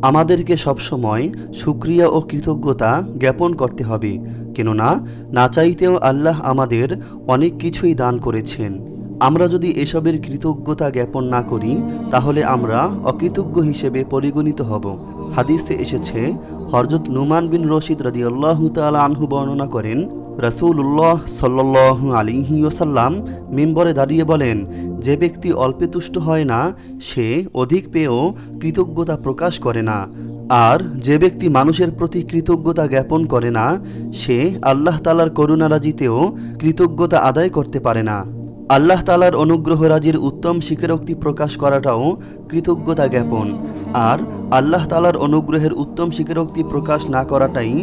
আমাদেরকে সবসময় শুকরিয়া ও কৃতজ্ঞতা জ্ঞাপন করতে হবে, কেননা না চাইতেও আল্লাহ আমাদের অনেক কিছুই দান করেছেন। আমরা যদি এসবের কৃতজ্ঞতা জ্ঞাপন না করি তাহলে আমরা অকৃতজ্ঞ হিসেবে পরিগণিত হব। হাদিসে এসেছে, হযরত নুমান বিন রশিদ রাদিয়াল্লাহু তাআলা আনহু বর্ণনা করেন, রাসূলুল্লাহ সাল্লাল্লাহু আলাইহি ওয়াসাল্লাম মিম্বরে দাঁড়িয়ে বলেন, যে ব্যক্তি অল্পে তুষ্ট হয় না সে অধিক পেয়েও কৃতজ্ঞতা প্রকাশ করে না, আর যে ব্যক্তি মানুষের প্রতি কৃতজ্ঞতা জ্ঞাপন করে না সে আল্লাহ তাআলার করুণারাজিতেও কৃতজ্ঞতা আদায় করতে পারে না। আল্লাহ তাআলার অনুগ্রহ রাজির উত্তম স্বীকারোক্তি প্রকাশ করাটাও কৃতজ্ঞতা জ্ঞাপন, আর আল্লাহ তাআলার অনুগ্রহের উত্তম স্বীকারোক্তি প্রকাশ না করাটাই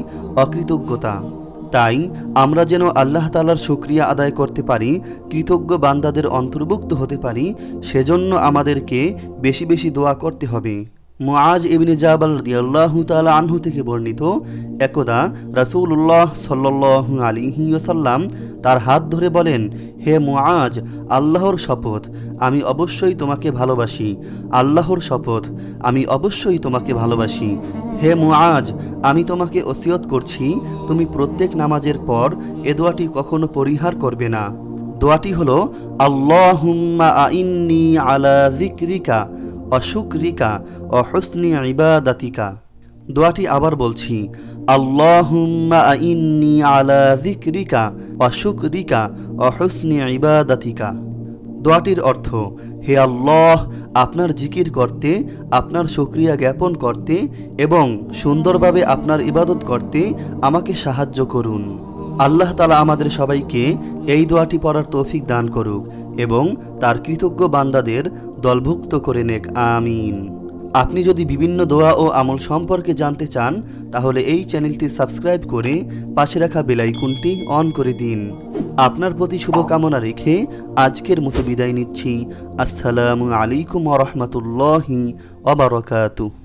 অকৃতজ্ঞতা। তাই আমরা যেন আল্লাহ তাআলার শুকরিয়া আদায় করতে পারি, কৃতজ্ঞ বান্দাদের অন্তর্ভুক্ত হতে পারি, সেজন্য আমাদেরকে বেশি বেশি দোয়া করতে হবে। মুআজ ইবনে জাবাল রাদিয়াল্লাহু তাআলা আনহু থেকে বর্ণিত, একদা রাসূলুল্লাহ সাল্লাল্লাহু আলাইহি ওয়াসাল্লাম তার হাত ধরে বলেন, হে মুআজ, আল্লাহর শপথ আমি অবশ্যই তোমাকে ভালোবাসি, আল্লাহর শপথ আমি অবশ্যই তোমাকে ভালোবাসি। হে মুআজ, আমি তোমাকে ওসিয়ত করছি তুমি প্রত্যেক নামাজের পর এ দোয়াটি কখনো পরিহার করবে না। দোয়াটি হলো, আল্লাহুম্মা আইন্নি আলা যিকরিকা ওয়া শুকরিকা ওয়া হুসনি ইবাদাতিকা। দোয়াটি আবার বলছি, আল্লাহুম্মা আইন্নি আলা যিকরিকা ওয়া শুকরিকা ওয়া হুসনি ইবাদাতিকা। দোয়াটির অর্থ, হে আল্লাহ, আপনার জিকির করতে, আপনার শুকরিয়া জ্ঞাপন করতে এবং সুন্দরভাবে আপনার ইবাদত করতে আমাকে সাহায্য করুন। আল্লাহ তাআলা আমাদের সবাইকে এই দোয়াটি পড়ার তৌফিক দান করুক এবং তার কৃতজ্ঞ বান্দাদের দলভুক্ত করে নেক, আমিন। আপনি যদি বিভিন্ন দোয়া ও আমল সম্পর্কে জানতে চান তাহলে এই চ্যানেলটি সাবস্ক্রাইব করে পাশে রাখা বেল আইকনটি অন করে দিন। আপনার প্রতি শুভকামনা রেখে আজকের মতো বিদায় নিচ্ছি। আসসালামু আলাইকুম ওয়া রাহমাতুল্লাহি ওয়া বারাকাতুহু।